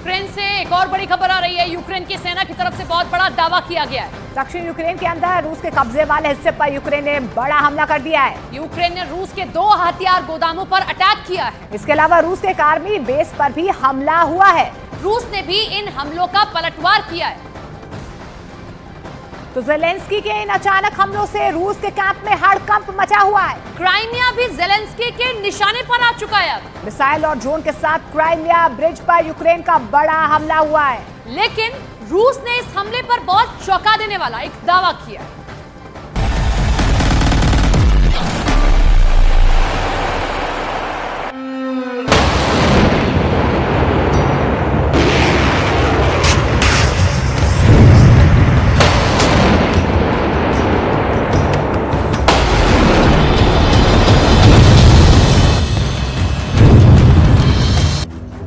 Ukraine से एक और बड़ी खबर आ रही है। यूक्रेन की सेना की तरफ से बहुत बड़ा दावा किया गया है। दक्षिण यूक्रेन के अंदर रूस के कब्जे वाले हिस्से पर यूक्रेन ने बड़ा हमला कर दिया है। यूक्रेन ने रूस के 2 हथियार गोदामों पर अटैक किया है। इसके अलावा रूस के एक आर्मी बेस पर भी हमला हुआ है। रूस ने भी इन हमलों का पलटवार किया है। तो ज़ेलेंस्की के इन अचानक हमलों से रूस के कैंप में हड़कंप मचा हुआ है। क्राइमिया भी ज़ेलेंस्की के निशाने पर आ चुका है। मिसाइल और ड्रोन के साथ क्राइमिया ब्रिज पर यूक्रेन का बड़ा हमला हुआ है। लेकिन रूस ने इस हमले पर बहुत चौंका देने वाला एक दावा किया है।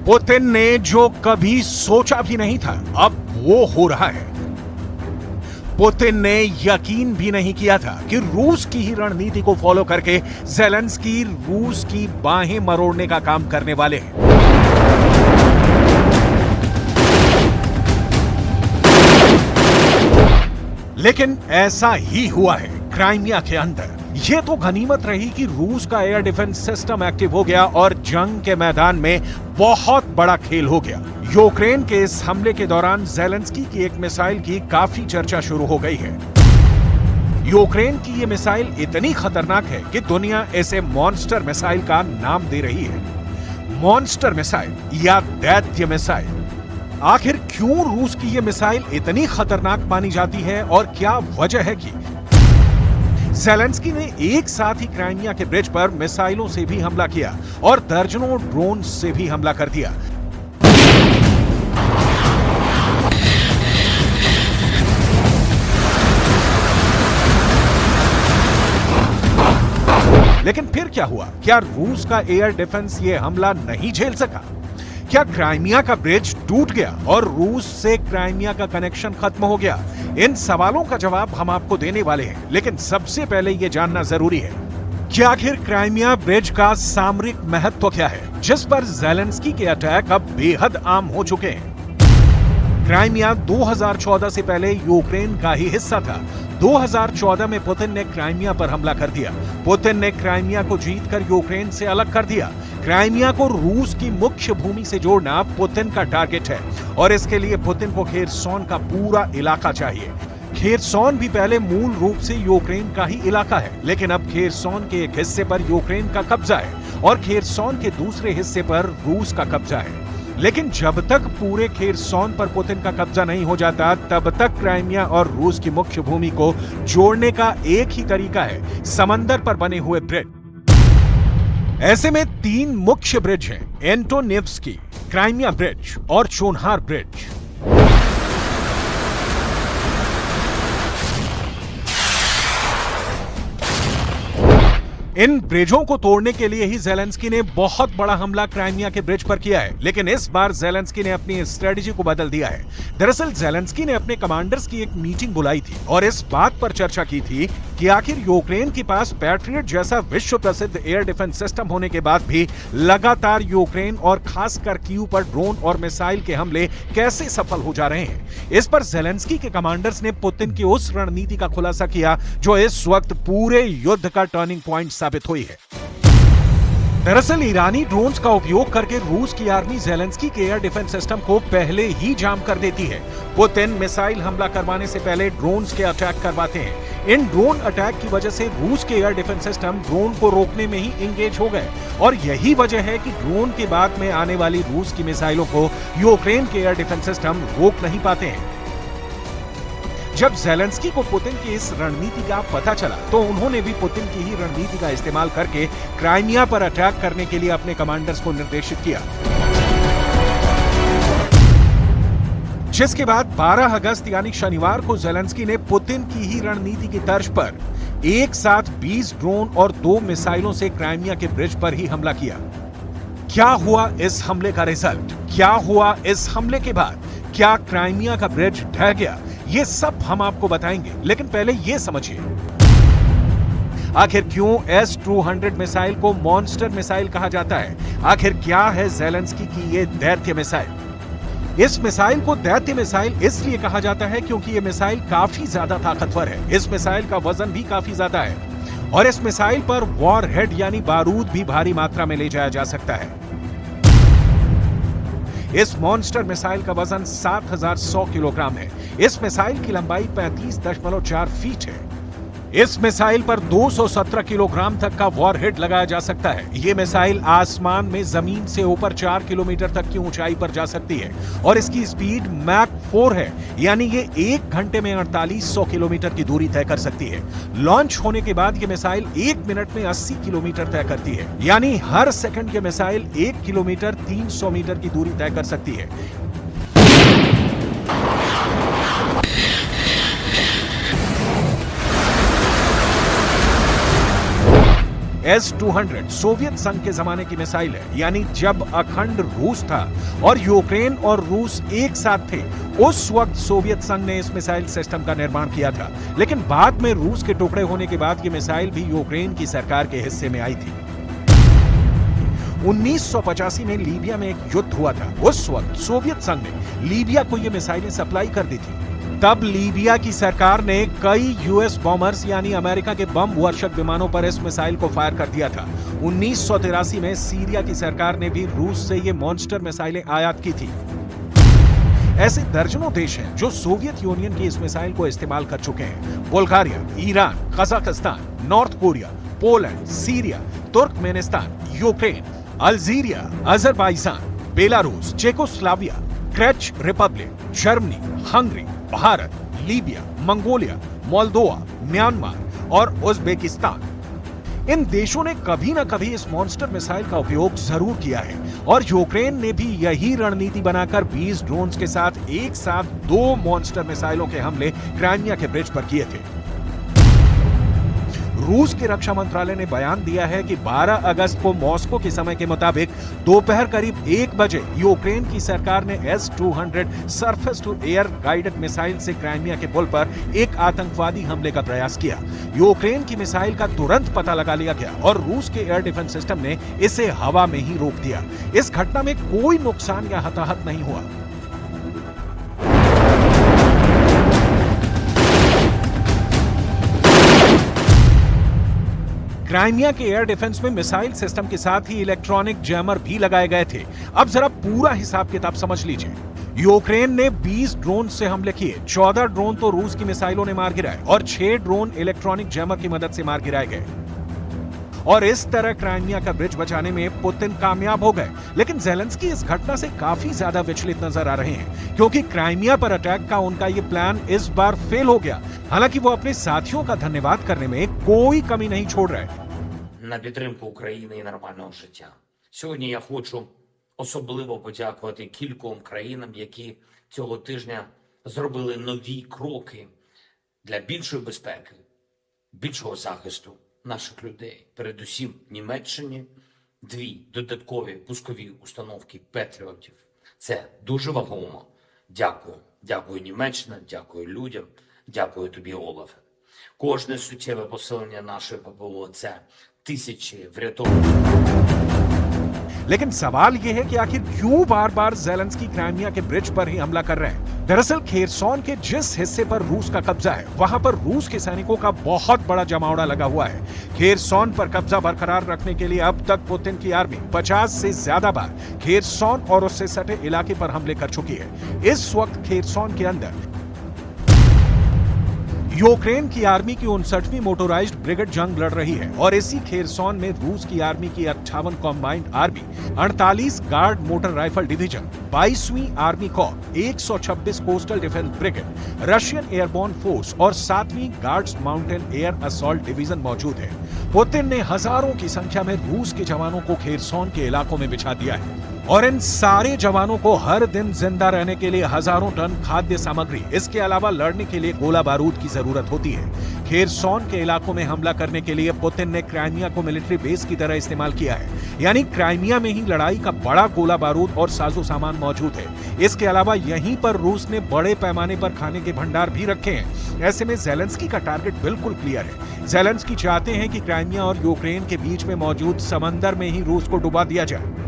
पुतिन ने जो कभी सोचा भी नहीं था अब वो हो रहा है। पुतिन ने यकीन भी नहीं किया था कि रूस की ही रणनीति को फॉलो करके ज़ेलेंस्की रूस की बाहें मरोड़ने का काम करने वाले हैं। लेकिन ऐसा ही हुआ है। क्राइमिया के अंदर ये तो गनीमत रही कि रूस का एयर डिफेंस सिस्टम एक्टिव हो गया और जंग के मैदान में बहुत बड़ा खेल हो गया। यूक्रेन के इस हमले के दौरान ज़ेलेंस्की की एक मिसाइल की काफी चर्चा शुरू हो गई है। यूक्रेन की ये मिसाइल इतनी खतरनाक है कि दुनिया इसे मॉन्स्टर मिसाइल का नाम दे रही है। मॉन्स्टर मिसाइल या दैत्य मिसाइल। आखिर क्यों रूस की ये मिसाइल इतनी खतरनाक मानी जाती है और क्या वजह है कि ज़ेलेंस्की ने एक साथ ही क्राइमिया के ब्रिज पर मिसाइलों से भी हमला किया और दर्जनों ड्रोन से भी हमला कर दिया। लेकिन फिर क्या हुआ? क्या रूस का एयर डिफेंस ये हमला नहीं झेल सका? क्या क्राइमिया का ब्रिज टूट गया और रूस से क्राइमिया का कनेक्शन खत्म हो गया? इन सवालों का जवाब हम आपको देने वाले हैं, लेकिन सबसे पहले यह जानना जरूरी है कि आखिर क्राइमिया ब्रिज का सामरिक महत्व क्या है, जिस पर ज़ेलेंस्की के अटैक अब बेहद आम हो चुके हैं। क्राइमिया 2014 से पहले यूक्रेन का ही हिस्सा था। 2014 में पुतिन ने क्राइमिया पर हमला कर दिया। पुतिन ने क्राइमिया को जीतकर यूक्रेन से अलग कर दिया। क्राइमिया को रूस की मुख्य भूमि से जोड़ना पुतिन का टारगेट है और इसके लिए पुतिन को खेरसोन का पूरा इलाका चाहिए। खेरसोन भी पहले मूल रूप से यूक्रेन का ही इलाका है, लेकिन अब खेरसोन के एक हिस्से पर यूक्रेन का कब्जा है और खेरसोन के दूसरे हिस्से पर रूस का कब्जा है। लेकिन जब तक पूरे खेरसोन पर पुतिन का कब्जा नहीं हो जाता, तब तक क्राइमिया और रूस की मुख्य भूमि को जोड़ने का एक ही तरीका है, समंदर पर बने हुए ब्रिज। ऐसे में 3 मुख्य ब्रिज हैं, एंटोनेव्स्की, क्राइमिया ब्रिज और चोनहार ब्रिज। इन ब्रिजों को तोड़ने के लिए ही ज़ेलेंस्की ने बहुत बड़ा हमला क्राइमिया के ब्रिज पर किया है, लेकिन इस बार ज़ेलेंस्की ने अपनी स्ट्रेटजी को बदल दिया है। दरअसल ज़ेलेंस्की ने अपने कमांडर्स की एक मीटिंग बुलाई थी और इस बात पर चर्चा की थी कि आखिर यूक्रेन के पास पैट्रियट जैसा विश्व प्रसिद्ध एयर डिफेंस सिस्टम होने के बाद भी लगातार यूक्रेन और खासकर कीव पर ड्रोन और मिसाइल के हमले कैसे सफल हो जा रहे हैं। इस पर ज़ेलेंस्की के कमांडर्स ने पुतिन की उस रणनीति का खुलासा किया जो इस वक्त पूरे युद्ध का टर्निंग पॉइंट साबित हुई है। दरअसल ईरानी ड्रोन्स का उपयोग करके रूस की आर्मी ज़ेलेंस्की के एयर डिफेंस सिस्टम को पहले ही जाम कर देती है। पुतिन मिसाइल हमला करवाने से पहले ड्रोन्स के अटैक करवाते हैं। इन ड्रोन अटैक की वजह से रूस के एयर डिफेंस सिस्टम ड्रोन को रोकने में ही इंगेज हो गए और यही वजह है कि ड्रोन के बाद में आने वाली रूस की मिसाइलों को यूक्रेन के एयर डिफेंस सिस्टम रोक नहीं पाते हैं। जब ज़ेलेंस्की को पुतिन की इस रणनीति का पता चला तो उन्होंने भी पुतिन की ही रणनीति का इस्तेमाल करके क्राइमिया पर अटैक करने के लिए अपने कमांडर्स को निर्देशित किया, जिसके बाद 12 अगस्त यानी शनिवार को ज़ेलेंस्की ने पुतिन की ही रणनीति की तर्ज पर एक साथ 20 ड्रोन और 2 मिसाइलों से क्राइमिया के ब्रिज पर ही हमला किया। क्या हुआ इस हमले का रिजल्ट? क्या हुआ इस हमले के बाद? क्या क्राइमिया का ब्रिज ढह गया? ये सब हम आपको बताएंगे, लेकिन पहले ये समझिए आखिर क्यों S-200 मिसाइल को मॉन्स्टर मिसाइल कहा जाता है? आखिर क्या है ज़ेलेंस्की की ये दैत्य मिसाइल? इस मिसाइल को दैत्य मिसाइल इसलिए कहा जाता है क्योंकि ये मिसाइल काफी ज्यादा ताकतवर है। इस मिसाइल का वजन भी काफी ज्यादा है और इस मिसाइल पर वॉर हेड यानी बारूद भी भारी मात्रा में ले जाया जा सकता है। इस मॉन्स्टर मिसाइल का वजन 7100 किलोग्राम है। इस मिसाइल की लंबाई 35.4 फीट है। इस मिसाइल पर 217 किलोग्राम तक का वॉरहेड लगाया जा सकता है। ये मिसाइल आसमान में जमीन से ऊपर 4 किलोमीटर तक की ऊंचाई पर जा सकती है और इसकी स्पीड मैक 4 है, यानी ये 1 घंटे में 4800 किलोमीटर की दूरी तय कर सकती है। लॉन्च होने के बाद ये मिसाइल 1 मिनट में 80 किलोमीटर तय करती है, यानी हर सेकंड ये मिसाइल 1 किलोमीटर 300 मीटर की दूरी तय कर सकती है। S-200 सोवियत संघ के जमाने की मिसाइल है, यानी जब अखंड रूस था और यूक्रेन और रूस एक साथ थे, उस वक्त सोवियत संघ ने इस मिसाइल सिस्टम का निर्माण किया था। लेकिन बाद में रूस के टुकड़े होने के बाद ये मिसाइल भी यूक्रेन की सरकार के हिस्से में आई थी। 1985 में लीबिया में एक युद्ध हुआ था। उस वक्त सोवियत संघ ने लीबिया को ये मिसाइलें सप्लाई कर दी थी। तब लीबिया की सरकार ने कई यूएस बॉम्बर्स यानी अमेरिका के बम वर्षक विमानों पर इस मिसाइल को फायर कर दिया था। 1983 में सीरिया की सरकार ने भी रूस से ये मॉन्स्टर मिसाइलें आयात की थी। ऐसे दर्जनों देश हैं जो सोवियत यूनियन की इस मिसाइल को इस्तेमाल कर चुके हैं। Bulgaria, Iran, Kazakhstan, north Korea, Poland, Syria, Turkmenistan, Ukraine, Algeria, Azerbaijan, Belarus, Czechoslovakia, creche Republic, Germany, Hungary, Bharat, Libya, Mongolia, Moldova, Myanmar और उज्बेकिस्तान। इन देशों ने कभी ना कभी इस मॉन्स्टर मिसाइल का उपयोग जरूर किया है और यूक्रेन ने भी यही रणनीति बनाकर 20 ड्रोन्स के साथ एक साथ 2 मॉन्स्टर मिसाइलों के हमले क्राइमिया के ब्रिज पर किए थे। रूस के रक्षा मंत्रालय ने बयान दिया है कि 12 अगस्त को मॉस्को के समय के मुताबिक दोपहर करीब 1 बजे यूक्रेन की सरकार ने S-200 surface to air guided missile से क्राइमिया के पुल पर एक आतंकवादी हमले का प्रयास किया। यूक्रेन की मिसाइल का तुरंत पता लगा लिया गया और रूस के एयर डिफेंस सिस्टम ने इसे हवा में ही रोक दिया। इस घटना में कोई नुकसान या हताहत नहीं हुआ। क्राइमिया के एयर डिफेंस में मिसाइल सिस्टम के साथ ही इलेक्ट्रॉनिक जैमर भी लगाए गए थे। अब जरा पूरा हिसाब किताब समझ लीजिए। यूक्रेन ने 20 ड्रोन से हमले किए, 14 ड्रोन तो रूस की मिसाइलों ने मार गिराए और 6 ड्रोन इलेक्ट्रॉनिक जैमर की मदद से मार गिराए गए। और इस तरह क्राइमिया का ब्रिज बचाने में पुतिन कामयाब हो गए। लेकिन ज़ेलेंस्की इस घटना से काफी ज्यादा विचलित नजर आ रहे हैं, क्योंकि क्राइमिया पर अटैक का उनका ये प्लान इस बार फेल हो गया। हालांकि वो अपने साथियों का धन्यवाद करने में कोई कमी नहीं छोड़ रहे। На підтримку України і нормального життя. Сьогодні я хочу особливо подякувати кільком країнам, які цього тижня зробили нові кроки для більшої безпеки, більшого захисту наших людей. Передусім Німеччині 2 додаткові пускові установки Петріотів. Це дуже вагомо. Дякую. Дякую, Німеччина, дякую людям, дякую тобі, Олафе. Кожне суттєве посилення нашої ППО – це тисячі врятованих. लेकिन सवाल यह है कि आखिर क्यों बार बार ज़ेलेंस्की क्राइमिया के ब्रिज पर ही हमला कर रहे हैं। दरअसल खेरसॉन के जिस हिस्से पर रूस का कब्जा है, वहां पर रूस के सैनिकों का बहुत बड़ा जमावड़ा लगा हुआ है। खेरसॉन पर कब्जा बरकरार रखने के लिए अब तक पुतिन की आर्मी 50 से ज्यादा बार खेरसॉन और उससे सटे इलाके पर हमले कर चुकी है। इस वक्त खेरसॉन के अंदर यूक्रेन की आर्मी की 59वीं मोटोराइज्ड ब्रिगेड जंग लड़ रही है और इसी खेरसॉन में रूस की आर्मी की 58 combined army, 48 guard motor rifle division, 22वीं army corps, 126 coastal defence brigade, Russian airborne force और 7वीं guards mountain air assault division मौजूद है। पुतिन ने हजारों की संख्या में रूस के जवानों को खेरसॉन के इलाकों में बिछा दिया है और इन सारे जवानों को हर दिन जिंदा रहने के लिए हजारों टन खाद्य सामग्री, इसके अलावा लड़ने के लिए गोला बारूद की जरूरत होती है। खेरसॉन के इलाकों में हमला करने के लिए पुतिन ने क्राइमिया को मिलिट्री बेस की तरह इस्तेमाल किया है, यानी क्राइमिया में ही लड़ाई का बड़ा गोला बारूद और साजो सामान मौजूद है। इसके अलावा यहीं पर रूस ने बड़े पैमाने पर खाने के भंडार भी रखे हैं। ऐसे में ज़ेलेंस्की का टारगेट बिल्कुल क्लियर है। ज़ेलेंस्की चाहते हैं कि क्राइमिया और यूक्रेन के बीच में मौजूद समंदर में ही रूस को डुबा दिया जाए।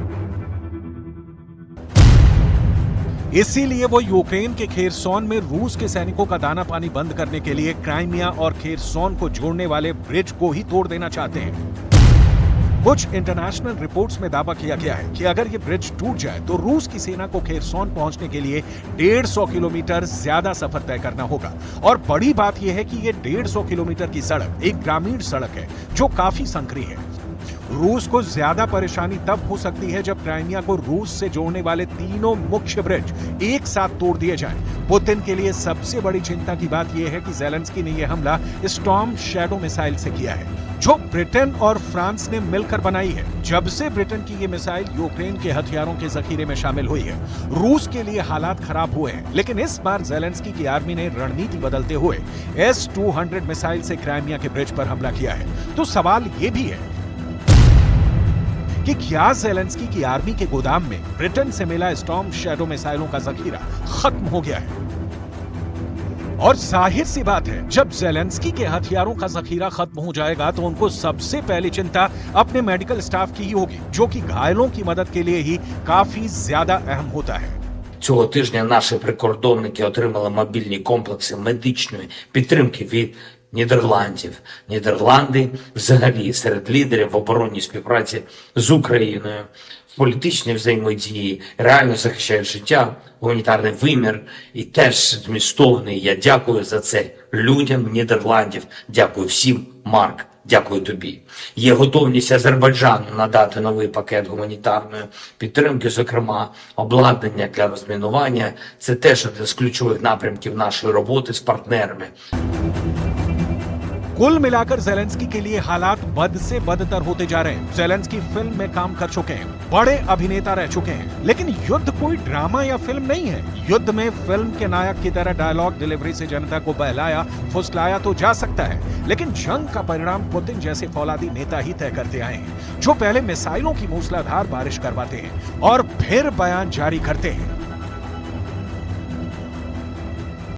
इसीलिए वो यूक्रेन के खेरसोन में रूस के सैनिकों का दाना पानी बंद करने के लिए क्राइमिया और खेरसोन को जोड़ने वाले ब्रिज को ही तोड़ देना चाहते हैं। कुछ इंटरनेशनल रिपोर्ट्स में दावा किया गया है कि अगर ये ब्रिज टूट जाए तो रूस की सेना को खेरसोन पहुंचने के लिए 150 किलोमीटर ज्यादा सफर तय करना होगा। और बड़ी बात यह है कि ये 150 किलोमीटर की सड़क एक ग्रामीण सड़क है जो काफी संकरी है। रूस को ज्यादा परेशानी तब हो सकती है जब क्राइमिया को रूस से जोड़ने वाले तीनों मुख्य ब्रिज एक साथ तोड़ दिए जाएं। पुतिन के लिए सबसे बड़ी चिंता की बात यह है कि ज़ेलेंस्की ने यह हमला स्टॉर्म शैडो मिसाइल से किया है, जो ब्रिटेन और फ्रांस ने मिलकर बनाई है। जब से ब्रिटेन की ये मिसाइल यूक्रेन के हथियारों के जखीरे में शामिल हुई है, रूस के लिए हालात खराब हुए हैं। लेकिन इस बार ज़ेलेंस्की की आर्मी ने रणनीति बदलते हुए S-200 मिसाइल से क्राइमिया के ब्रिज पर हमला किया है। तो सवाल ये भी है कि क्या ज़ेलेंस्की की आर्मी के गोदाम में ब्रिटेन से मिला स्टॉर्म शैडो मिसाइलों का जखीरा खत्म हो गया है? और जाहिर सी बात है, जब ज़ेलेंस्की के हथियारों का जखीरा खत्म हो जाएगा तो उनको सबसे पहली चिंता अपने मेडिकल स्टाफ की ही होगी, जो कि घायलों की मदद के लिए ही काफी ज्यादा अहम होता है। Цього тижня наші прикордонники отримали мобільні комплекси медичної підтримки від Нідерландів. Нідерланди взагалі серед лідерів в оборонній співпраці з Україною, в політичній взаємодії, реально захищають життя, гуманітарний вимір і теж змістовний. Я дякую за це людям Нідерландів. Дякую всім, Марк. Дякую тобі. Є готовність Азербайджану надати новий пакет гуманітарної підтримки, зокрема обладнання для розмінування. Це теж один з ключових напрямків нашої роботи з партнерами. कुल मिलाकर ज़ेलेंस्की के लिए हालात बद से बदतर होते जा रहे हैं। ज़ेलेंस्की फिल्म में काम कर चुके हैं, बड़े अभिनेता रह चुके हैं, लेकिन युद्ध कोई ड्रामा या फिल्म नहीं है। युद्ध में फिल्म के नायक की तरह डायलॉग डिलीवरी से जनता को बहलाया फुसलाया तो जा सकता है, लेकिन जंग का परिणाम पुतिन जैसे फौलादी नेता ही तय करते आए हैं, जो पहले मिसाइलों की मूसलाधार बारिश करवाते हैं और फिर बयान जारी करते हैं।